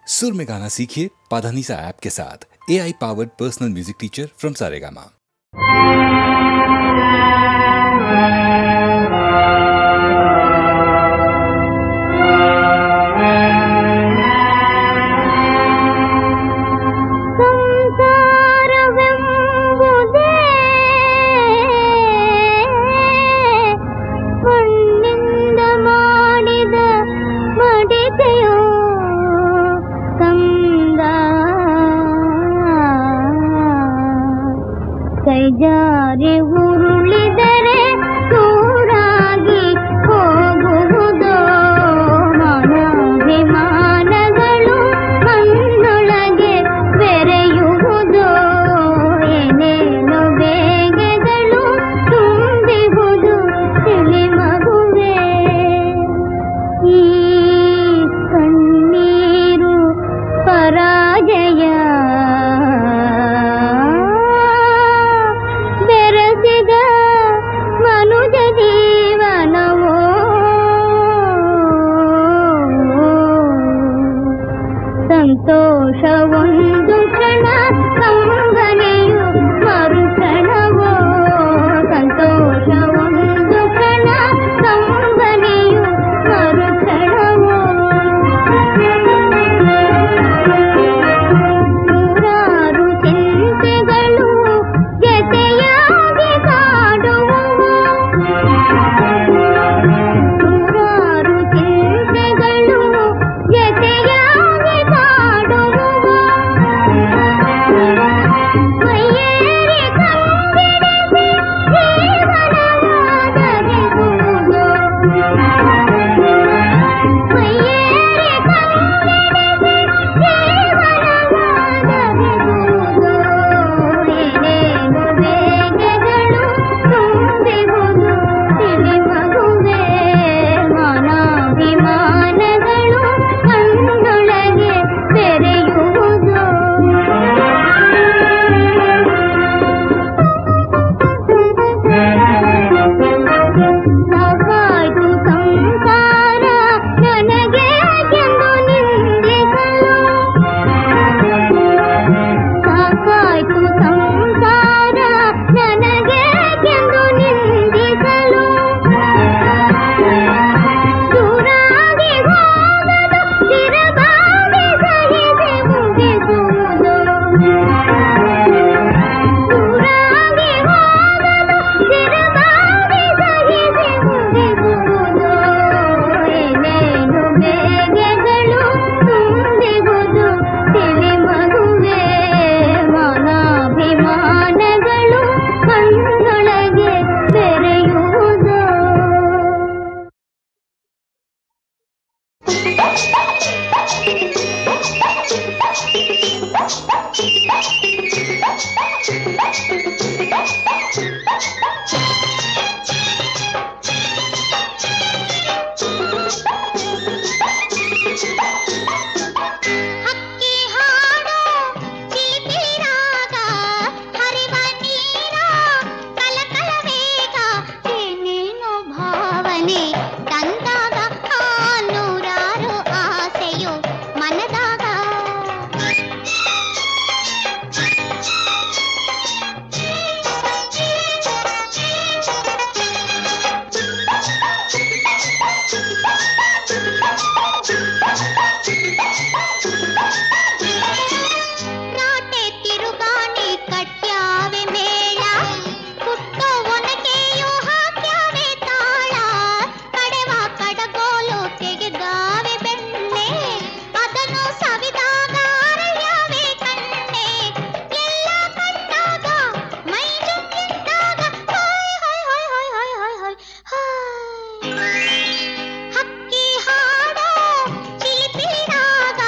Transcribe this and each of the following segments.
सुर में गाना सीखिए पाधानीसा ऐप के साथ। AI powered personal music teacher from Saregama. ಜಾರಿ ಉರುಳಿದರೆ ದೂರಾಗಿ ಹೋಗುವುದೋ ಮಾನಾಭಿಮಾನಗಳು ಮಣ್ಣೊಳಗೆ ಬೆರೆಯುವುದೋ ಏನೇನು ಬೇಗೆಗಳು ತುಂಬಿಹುದು ತಿಳಿ ಮಗುವೆ ಈ ಕಣ್ಣೀರು ಪರಾಜಯ ಮನುಜ ಜೀವನವೋ ಸಂತೋಷ ಒಂದು ಕ್ಷಣ ಕಂಬನೆಯು ಮರುಕ್ಷಣವೋ ಸಂತೋಷ ಒಂದು ಕ್ಷಣ ಕಂಬನೆಯು ಮರುಕ್ಷಣವೋ ನೂರಾರು ಚಿಂತೆಗಳು ಜತೆಯಾಗಿ ಕಾಡುವವು ನೂರಾರು ಚಿಂತೆಗಳು ಜತೆಯಾಗಿ ಕಾಡುವವು ಮೈಯೇರಿ ಕಂಗೆಡಿಸಿ ಜೀವನವಾದರಿಸುವುದೋ ಮೈಯೇರಿ ಕಂಗೆಡಿಸಿ ಜೀವನವಾದರಿಸುವುದೋ ಏನೇನು ಬೇಗೆಗಳು ತುಂಬಿಹುದು ತಿಳಿ ಮಗುವೆ ಮಾನಾಭಿಮಾನಗಳು ಕಣ್ಣೊಳಗೆ ಬೆರೆಯುವುದೋ ಸಾಕಾಯ್ತು ಸಂಸಾರ ನನಗೆ ಎಂದು ನಿಂದಿಸಲು ಸಾಕಾಯ್ತು ಸಂಸಾರ ನನಗೆ ಎಂದು ನಿಂದಿಸಲು ದೂರಾಗಿ ಹೋಗದು ಸ್ಥಿರವಾಗಿ ಸಹಿಸಿ ಮುಗಿಸುವುದೋ ದೂರಾಗಿ ಹೋಗದು ಸ್ಥಿರವಾಗಿ ಸಹಿಸಿ ಮುಗಿಸುವುದೋ ಏನೇನು ಬೇಗೆಗಳು ತುಂಬಿಹುದು ತಿಳಿ ಮಗುವೆ ಮಾನಾಭಿಮಾನಗಳು ಕಣ್ಣೊಳಗೆ ಬೆರೆಯುವುದೋ ಹಕ್ಕಿ ಹಾಡೋ ಚಿಲಿಪಿಲಿರಾಗ ಹರಿವ ನೀರ ಕಲಕಲ ವೇಗ ಏನೇನು ಭಾವನೆ ತಂದಾಗ ಆ ನೂರಾರು ಆಸೆಯು ಮನದಾಗ ರಾಟೆ ತಿರುಗಾಣಿ ಕಟ್ಯಾವೆ ಮೇಳ ಪುಟ್ಟೋ ಒನಕೆಯು ಹಾಕ್ಯಾವೆ ತಾಳ ಕಡೆವ ಕಡಗೋಲು ತೆಗೆದಾವೆ ಬೆಣ್ಣೆ ಅದನ್ನು ಸವಿದಾಗ ಅರಳ್ಯಾವೆ ಕಣ್ಣೆ ಎಲ್ಲ ಕಂಡಾಗ ಮೈ ಜುಮ್ಮಿದ್ದಾಗ ಹಾಯ್ ಹಾಯ್ ಹಾಯ್ ಹಾಯ್ ಹಾಯ್ ಹಾಯ್ ಹಾಯ್ ಹಾಯ್ ಹಕ್ಕಿ ಹಾಡೋ ಚಿಲಿಪಿಲಿರಾಗ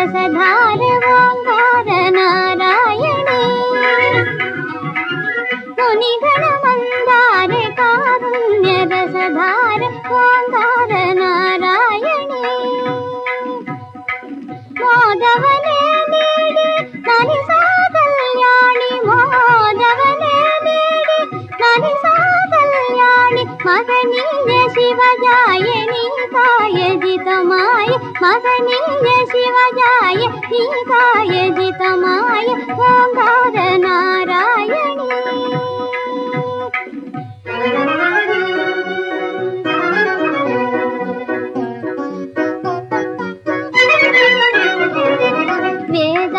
ರಸಧಾರ ಓಂಕಾರ ನಾರಾಯಣಿ ಮುನಿಗಳ ಮಂದಾರೆ ಕಾರುಣ್ಯ ರಸಧಾರ ಓಂಕಾರ ನಾರಾಯಣಿ ಮೋದವನೇ ನೀಡಿ ನನಿಸಾ ಕಲ್ಯಾಣಿ ಮೋದವನೇ ನೀಡಿ ನನಿಸಾ ಕಲ್ಯಾಣಿ ಮಗನೀಯ ಶಿವಜಾಯನಿ ಕಾಯಜಿತಮಾಯ ಮಗನೀಯ ಶಿವಜಾಯ ನೀ ಕಾಯಜಿತಮಾಯ ಓಂಕಾರ ನಾರಾಯಣಿ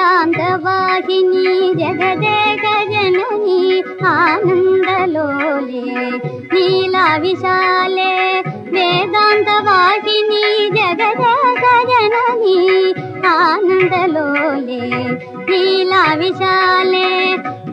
ವೇದಾಂತವಾಹಿನಿ ಜಗದೇಕ ಜನನಿ ಆನಂದಲೋಲೆ ನೀಲಾ ವಿಶಾಲೆ ವೇದಾಂತವಾಹಿನಿ ಜಗದೇಕ ಜನನಿ ಆನಂದಲೋಲೆ ನೀಲಾ ವಿಶಾಲೆ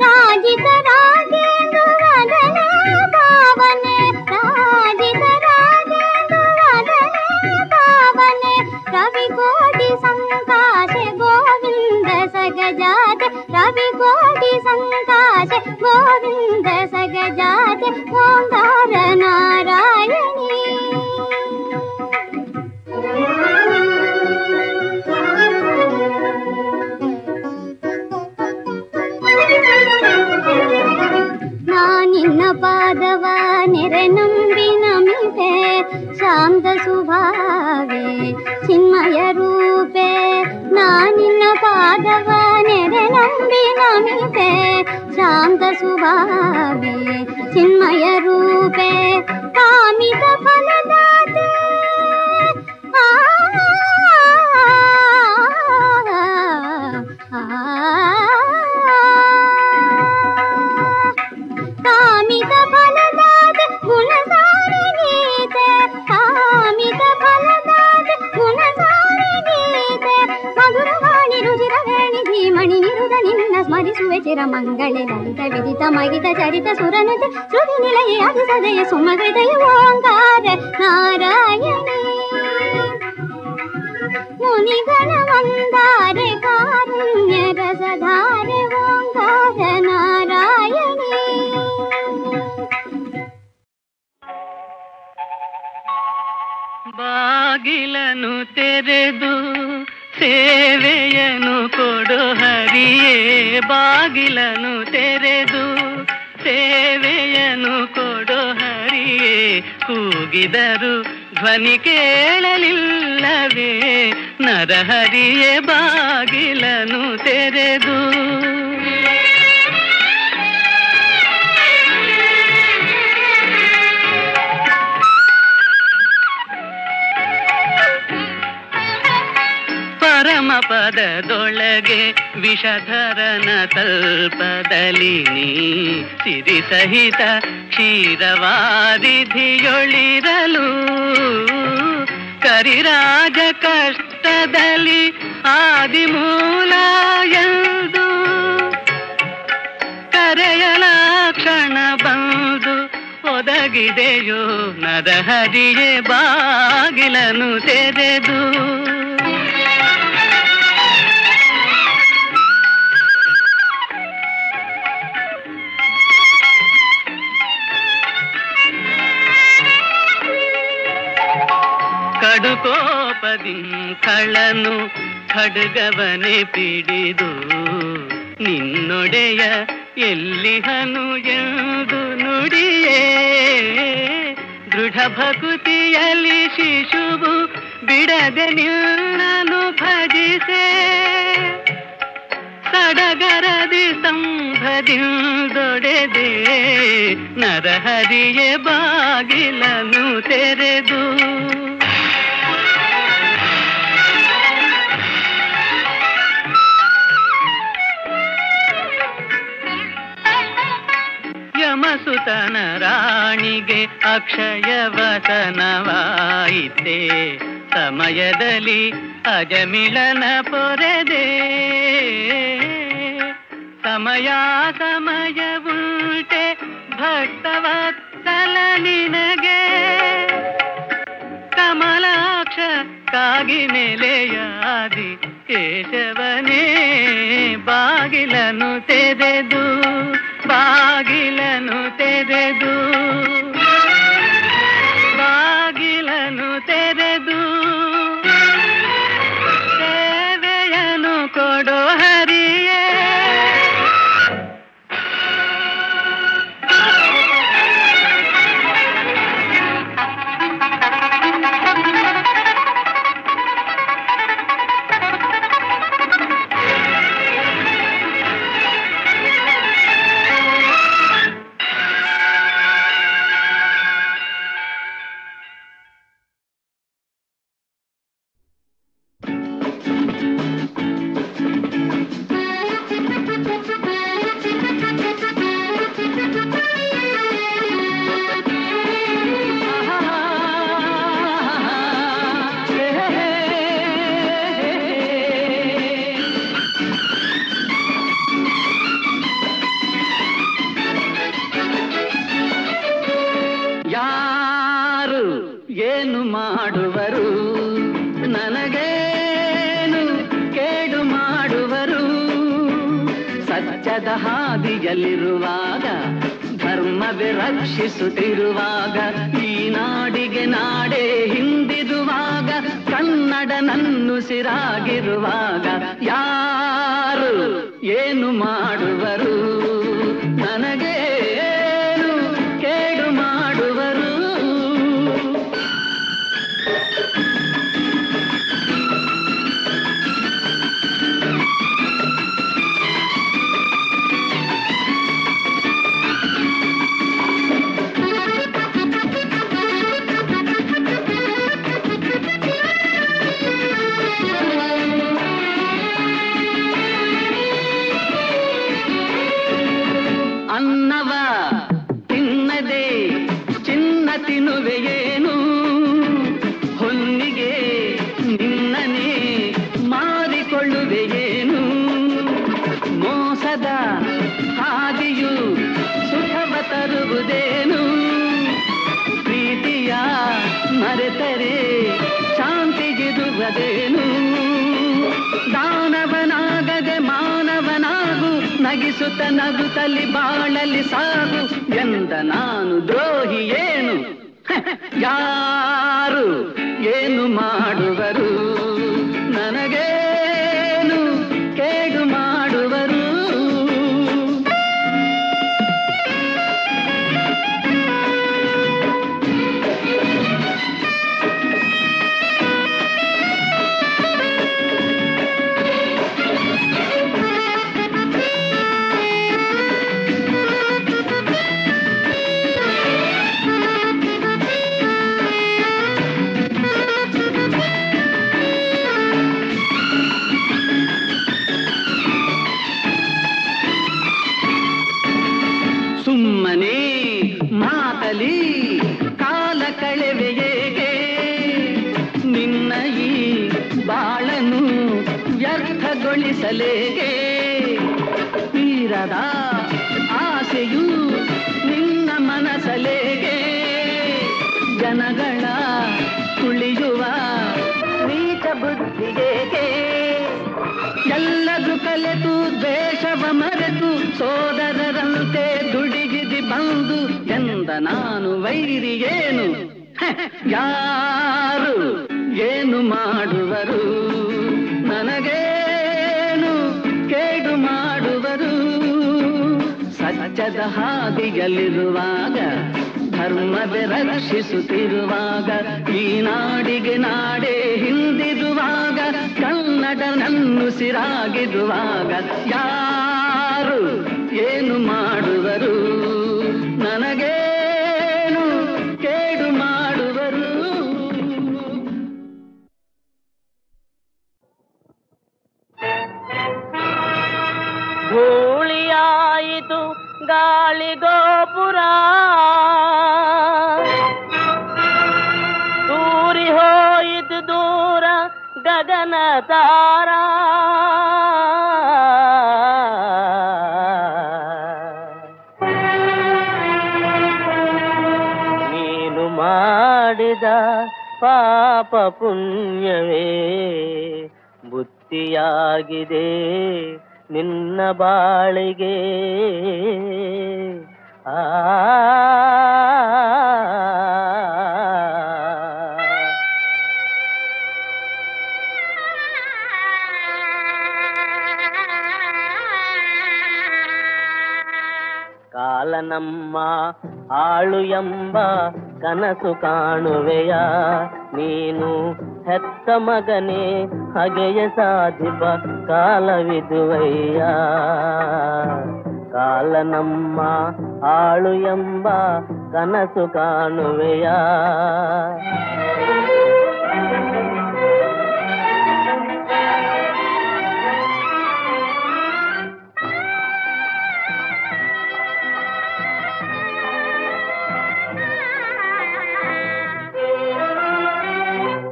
ರಾಜಿತ ರಾಜೇಂದ್ರ ವದನೆ ಪಾವನೆ ರಾಜಿತ ರಾಜೇಂದ್ರ ವದನೆ ಪಾವನೆ ರವಿಕೋಟಿ ಸಂಕಾಶೆ ಗೋವಿಂದ ಸಗಜಾತೆ ರವಿಕೋಟಿ ಸಂಕಾಶೆ ಗೋವಿಂದ ಸಗಜಾತೆ ಓಂಕಾರ ನಾರಾಯಣಿ ನಾನಿನ್ನ ಪಾದವ ನೆರೆ ನಂಬಿ ನಮಿತೆ ಶಾಂತ ಸುಭಾವೆ ಚಿನ್ಮಯ ರೂಪೆ ನಾನಿನ್ನ ಪಾದವ ನೆರೆ ನಂಬಿ ನಮಿತೆ ಶಾಂತ ಸುಭಾವೆ ಚಿನ್ಮಯ ರೂಪೆ ಕಾಮಿತ ಫಲದಾತೆ ಕಾಮಿತ ಫಲದಾತ ಗುಣಸಾರ ಗೀತೆ ಕಾಮಿತ ಫಲದಾತ ಗುಣಸಾರ ಗೀತೆ ಮಧುರವಾಣಿ ರುಚಿರವೇಣಿ ಧೀಮಣಿ ನಿರುದ ನಿನ್ನ ಸ್ಮರಿಸುವೆ ಚಿರಮಂಗಳೆ ಲಲಿತ ವಿದಿತ ಮಗಿತ ಚರಿತ ಸುರನುತೆ ಶ್ರುತಿ ನಿಲಯ ಅತಿ ಸದಯ ಸುಮಹೃದಯ ಓಂಕಾರ ನಾರಾಯಣಿ ಮುನಿಗಣ ಮಂದಾರೆ ಕಾರುಣ್ಯ ರಸಧಾರೆ ಓಂಕಾರ ನಾರಾಯಣಿ ಬಾಗಿಲನು ತೆರೆದು ಸೇವೆಯನು ಕೊಡು ಹರಿಯೇ ಬಾಗಿಲನು ತೆರೆದು ಸೇವೆಯನು ಕೊಡು ಹರಿಯೇ ಕೂಗಿದರು ಧ್ವನಿ ಕೇಳಲಿಲ್ಲವೇ ನರಹರಿಯೇ ಬಾಗಿಲನು ತೆರೆದು ಪರಮ ಪದದೊಳಗೆ ವಿಷಧರನ ತಲ್ಪದಲ್ಲಿ ನೀ ಸಿರಿ ಸಹಿತ ಕ್ಷೀರವಾರಿಧಿಯೊಳಿರಲು ಕರಿರಾಜ ಕಷ್ಟದಲ್ಲಿ ಆದಿಮೂಲ ಎಂದು ಕರೆಯಲ ಕ್ಷಣ ಬಂದು ಒದಗಿದೆಯೋ ನರಹರಿಯೇ ಬಾಗಿಲನು ತೆರೆದು ಕಡುಕೋಪದಿ ಕಳನು ಖಡ್ಗವನೆ ಪಿಡಿದು ನಿನ್ನೊಡೆಯ ಎಲ್ಲಿಹನು ಎಂದು ನುಡಿಯೇ ದೃಢ ಭಕುತಿಯಲ್ಲಿ ಶಿಶುವು ಬಿಡದೆ ನಿನ್ನನು ಭಜಿಸೆ ಸಡಗರದಿ ಸಂಭದಿಂದೊಡೆದೆ ನರಹರಿಯೇ ಬಾಗಿಲನು ತೆರೆದು ಯಮಸುತನ ರಾಣಿಗೆ ಅಕ್ಷಯ ವಸನವಾಯಿತೆ ಸಮಯದಲ್ಲಿ ಅಜಮಿಳನ ಪೊರೆದೆ ಸಮಯ ಸಮಯವುಂಟೆ ಭಕ್ತವತ್ಸಲ ನಿನಗೆ ಕಮಲಾಕ್ಷ ಕಾಗಿ ನೆಲೆಯಾದಿ ಕೇಶವನೇ ಬಾಗಿಲನು ತೆರೆದು ಬಾಗಿಲನು ತೆರೆದು ಬಾಗಿಲನು ತೆರೆದು ಸೇವೆಯನು ಕೊಡೋ ಹರಿಯೇ. ಏನು ಮಾಡುವರು ನನಗೇನು ಕೇಡು ಮಾಡುವರು. ಸತ್ಯದ ಹಾದಿಯಲ್ಲಿರುವಾಗ ಧರ್ಮವೇ ರಕ್ಷಿಸುತ್ತಿರುವಾಗ ಈ ನಾಡಿಗೆ ನಾಡೇ ಹಿಂದಿರುವಾಗ ಕನ್ನಡ ನನ್ನುಸಿರಾಗಿರುವಾಗ ಯಾರು ಏನು ಮಾಡುವರು ನನಗೇನು ಕೇಡು ಮಾಡುವರು. ಅನ್ನವ ತಿನ್ನದೆ ಚಿನ್ನ ತಿನ್ನುವೆಯೇನು ಹೊನ್ನಿಗೆ ನಿನ್ನನೇ ಮಾರಿಕೊಳ್ಳುವೆಯೇನು. ಮೋಸದ ಹಾದಿಯು ಸುಖವ ತರುವುದೇನು ಪ್ರೀತಿಯ ಮರೆತರೆ ಶಾಂತಿಗಿರುವುದೇನು. ದಾನವನಾಗದೆ ಮಾನವನಾಗು ನಗಿಸುತ್ತ ನಗುತ್ತಲಿ ಬಾಳಲಿ ಸಾಗು ಎಂದ ನಾನು ದ್ರೋಹಿ ಏನು ಯಾರು ಏನು ಮಾಡುವರು ನನಗೇನು ಕೇಡು ಮಾಡುವರು. ಸುಮ್ಮನೆ ಮಾತಲಿ ಕಾಲ ಕಳೆವೆಯೇಗೆ ನಿನ್ನ ಈ ಬಾಳನು ವ್ಯರ್ಥಗೊಳಿಸಲೇಗೆ. ತೀರದ ಆಸೆಯು ನಿನ್ನ ಮನಸಲೇಗೆ ಜನಗಳ ತುಳಿಯುವ ನೀಚ ಬುದ್ಧಿಗೇಗೆ. ಎಲ್ಲರೂ ಕಲೆತು ದ್ವೇಷವ ಮರೆತು ಸೋದರರಂತೆ ದುಡಿಗಿದಿ ಬಂದು ಎಂದ ನಾನು ವೈರಿ ಏನು ಯಾರು ಏನು ಮಾಡುವರು ನನಗೇನು ಕೇಡು ಮಾಡುವರು. ಸತ್ಯದ ಹಾದಿಯಲ್ಲಿರುವಾಗ ಧರ್ಮವೇ ರಕ್ಷಿಸುತ್ತಿರುವಾಗ ಈ ನಾಡಿಗೆ ನಾಡೇ ಹಿಂದಿರುವಾಗ ಕನ್ನಡ ನನ್ನುಸಿರಾಗಿರುವಾಗ ಯಾರು ಏನು ಮಾಡುವರು ನನಗೇನು ಕೇಡು ಮಾಡುವರು. ಧೂಳಿಯಾಯಿತು ಗಾಳಿಗೋಪುರ ದೂರಿ ಹೋಯಿತು ದೂರ ಗಗನ ತಾರ. ನೀನು ಮಾಡಿದ ಪಾಪ ಪುಣ್ಯವೇ ಬುತ್ತಿ ಮುಕ್ತಿಯಾಗಿದೆ ನಿನ್ನ ಬಾಳಿಗೆ. ಕಾಲನಮ್ಮ ಆಳು ಎಂಬ ಕನಸು ಕಾಣುವೆಯ ನೀನು ಹೆತ್ತ ಮಗನೇ ಹಗೆಯ ಸಾಧಿಪ ಕಾಲವಿದುವಯ್ಯ. ಕಾಲನಮ್ಮ ಆಳು ಎಂಬ ಕನಸು ಕಾಣುವೆಯ.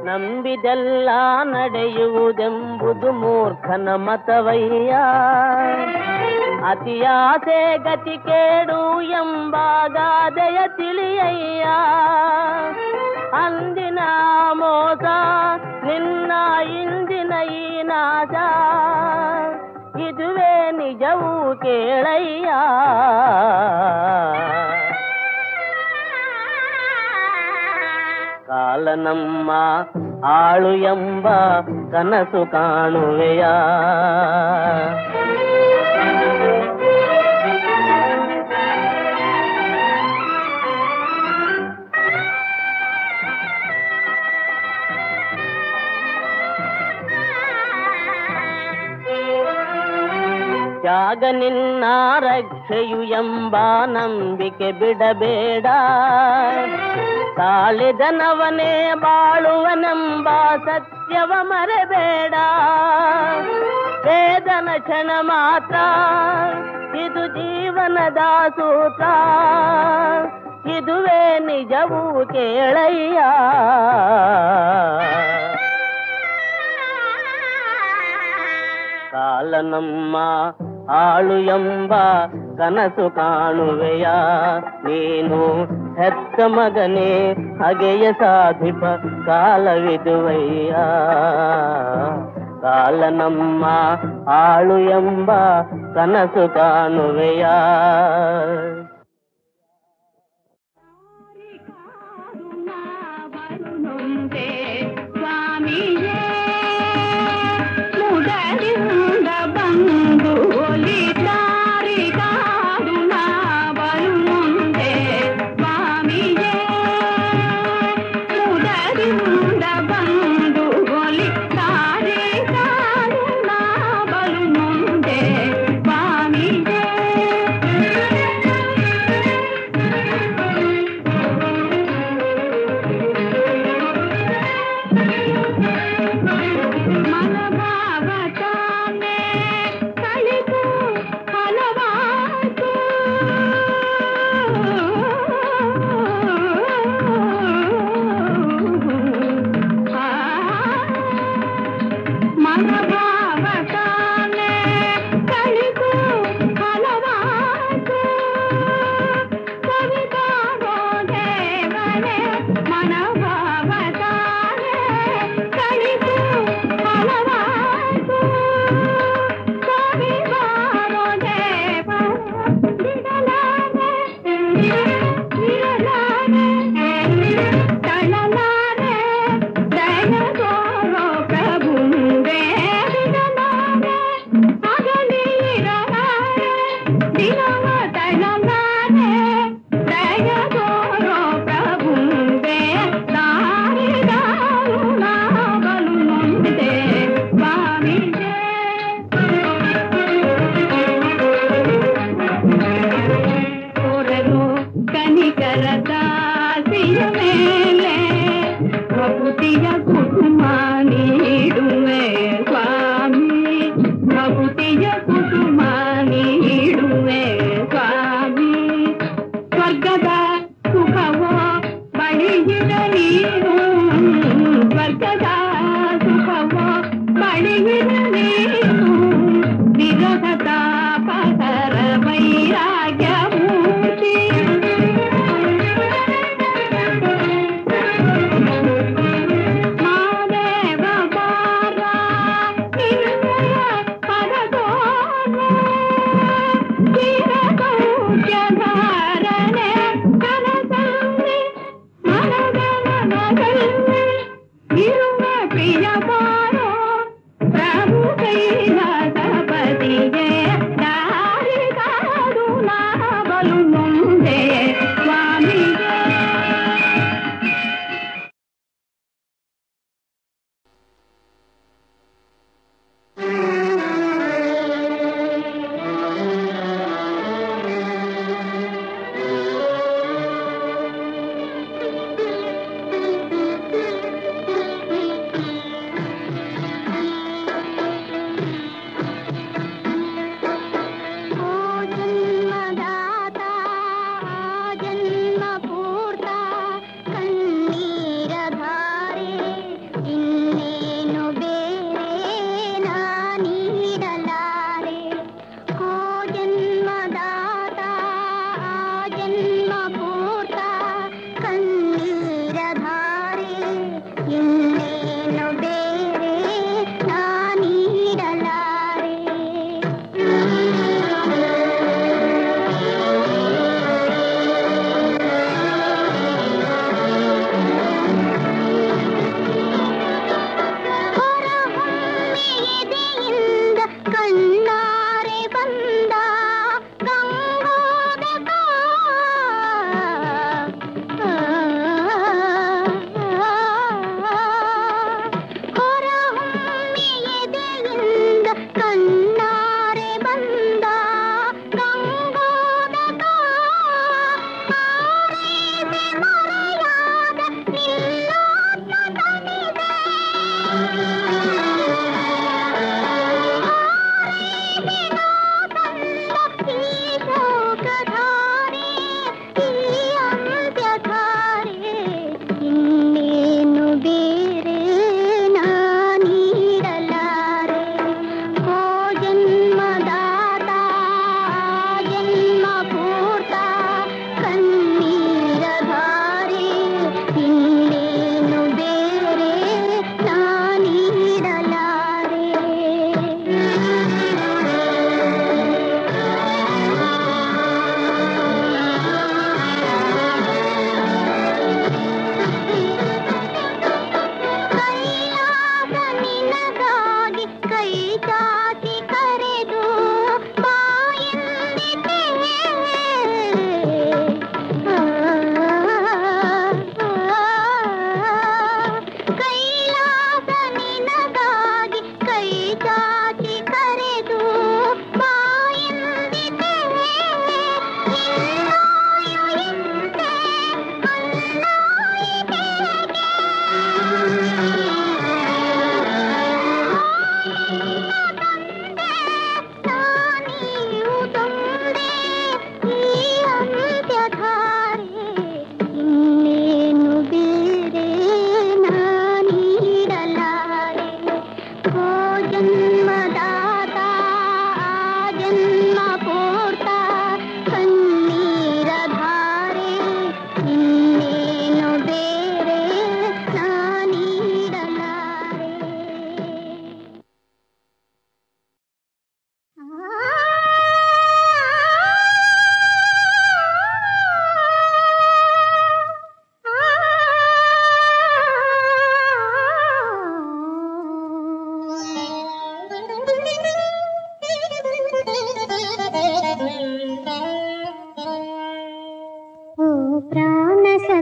ನಂಬಿದೆಲ್ಲ ನಡೆಯುವುದೆಂಬುದು ಮೂರ್ಖನ ಮತವಯ್ಯ. ಅತಿಯಾಸೆ ಗತಿ ಕೇಡು ಎಂಬ ಗಾದೆಯ ತಿಳಿಯಯ್ಯ. ಅಂದಿನ ಮೋಸ ನಿನ್ನ ಇಂದಿನ ಈ ನಾಶ ಇದುವೇ ನಿಜವೂ ಕೇಳಯ್ಯ. ಕಾಲನಮ್ಮ ಆಳು ಎಂಬ ಕನಸು ಕಾಣುವೆಯ. ತ್ಯಾಗ ನಿನ್ನ ರಕ್ಷೆಯು ಎಂಬ ನಂಬಿಕೆ ಬಿಡಬೇಡ. ತಾಳಿದನವನೇ ಬಾಳುವನೆಂಬ ಸತ್ಯವ ಮರೆಬೇಡ. ವೇದನ ಕ್ಷಣ ಮಾತ್ರ ಇದು ಜೀವನದ ಸೂತ್ರ ಇದುವೇ ನಿಜವೂ ಕೇಳಯ್ಯ. ಕಾಲನಮ್ಮ ಆಳು ಎಂಬ ಕನಸು ಕಾಣುವೆಯ ನೀನು ಹೆತ್ತ ಮಗನೇ ಹಗೆಯ ಸಾಧಿಪ ಕಾಲವಿದುವಯ್ಯ. ಕಾಲನಮ್ಮ ಆಳು ಎಂಬ ಕನಸು ಕಾಣುವೆಯ.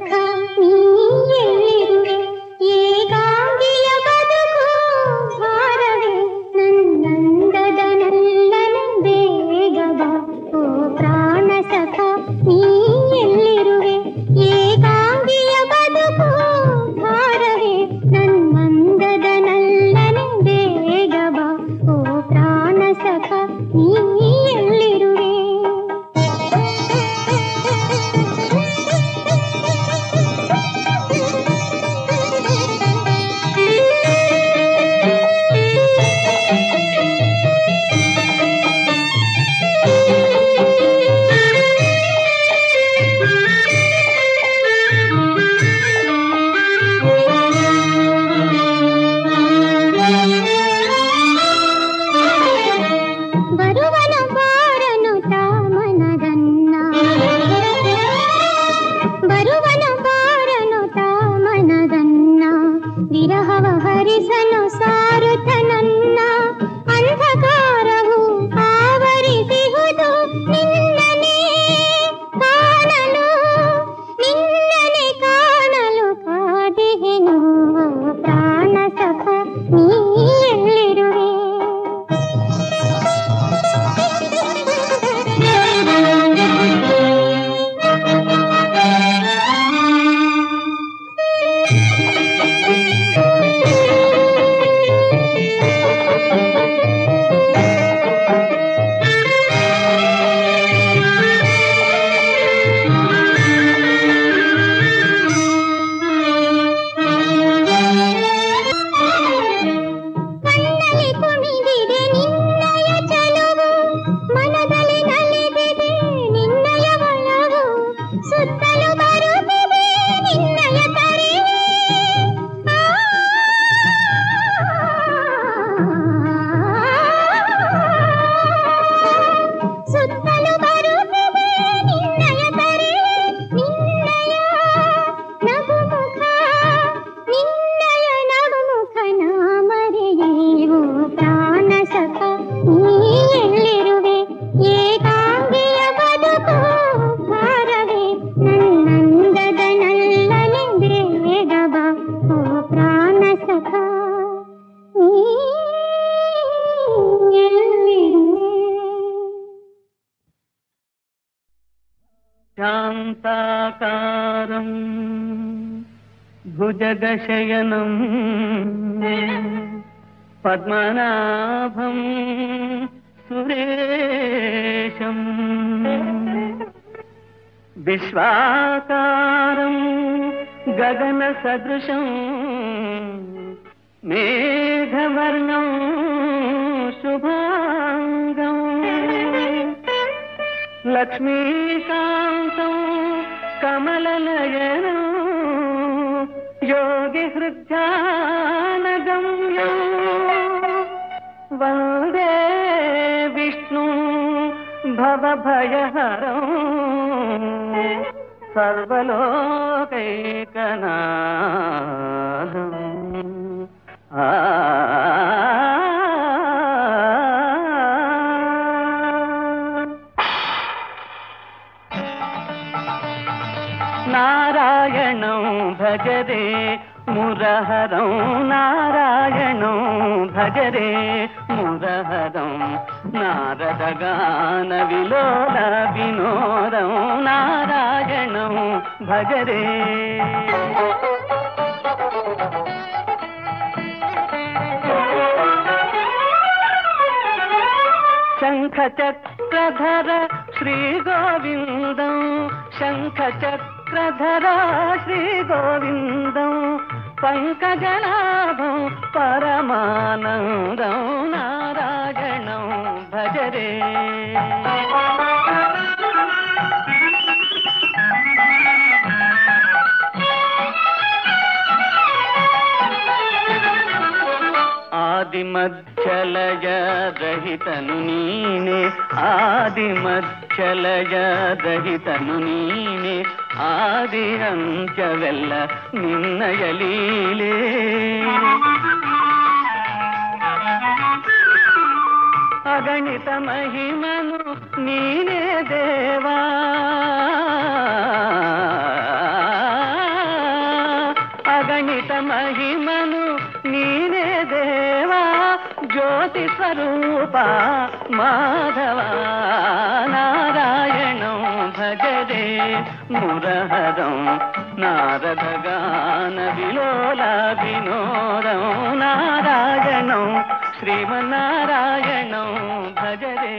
ಸಖ ನೀ ಎಲ್ಲಿರುವೆ ಏಕಾಂಗಿಯ ಬದುಕು ಭಾರವೇ ನನ್ನಂದದ ನಲ್ಲನೆ ಬೇಗ ಬಾ ಓ ಪ್ರಾಣ ಸಖ ನೀ ಎಲ್ಲಿರುವೆ ಏಕಾಂಗಿಯ ಬದುಕು ಭಾರವೇ ನನ್ನಂದದ ನಲ್ಲನೆ ಬೇಗ ಬಾ ಓ ಪ್ರಾಣ ಸಖ ನೀ ಎಲ್ಲಿರುವೆ ವಿರಹವ ಹರಿಸನು ಸಾರುತ್ತ ನನ್ನ ಅಂಧಕಾರವು ಆವರಿಸಿಹುದು ನಿನ್ನನೆ ಕಾಣಲು ನಿನ್ನನೆ ಕಾಣಲು ಕಾದಿಹೆನು ಪ್ರಾಣ ಸಖ ನೀ ಎಲ್ಲಿರುವೆ ಶಾಂತಾಕಾರಂ ಭುಜಗಶಯನಂ ಪದ್ಮನಾಭಂ ಸುರೇಶಂ ವಿಶ್ವಾಕಾರಂ ಗಗನ ಸದೃಶಂ ಮೇಘವರ್ಣಂ ಶುಭಾಂಗಂ ಲಕ್ಷ್ಮೀಕಾಂತಂ ಕಮಲನಯನಂ ಯೋಗಿ ಹೃದ್ಯಾನಗಮ್ಯಂ ವಂದೇ ವಿಷ್ಣು ಭವಭಯಹರಂ ಸರ್ವಲೋಕೈಕನಾಥಂ ನಾರಾಯಣಂ ಭಜರೆ ಮುರಹರಂ ನಾರಾಯಣಂ ಭಜರೆ ಮುರಹರಂ ನಾರದ ಗಾನ ವಿಲೋಲ ವಿನೋದಂ ನಾರಾಯಣಂ ಭಜರೆ ಶಂಖಚಕ್ರಧರ ಶ್ರೀ ಗೋವಿಂದಂ ಶಂಖಚಕ್ರಧರ ಶ್ರೀ ಗೋವಿಂದಂ ಪಂಕಜನಾಭಂ ಪರಮಾನಂದಂ ನಾರಾಯಣಂ ಭಜರೆ ಆದಿಮಧ್ಯಲಯ ರಹಿತನು ನೀನೆ ಆದಿಮಧ್ಯಲಯ ರಹಿತನು ನೀನೆ ಆದಿ ಅಂತ್ಯವೆಲ್ಲ ನಿನ್ನಯ ಲೀಲೆ ಅಗಣಿತ ಮಹಿಮನು ನೀನೇ ದೇವಾ అగణిత మహిమను నీనే దేవా జ్యోతి స్వరూప మాధవ నారాయణం భజరే మురహరం నారదగాన విలోల వినోదం నారాయణం శ్రీమన్నారాయణం భజరే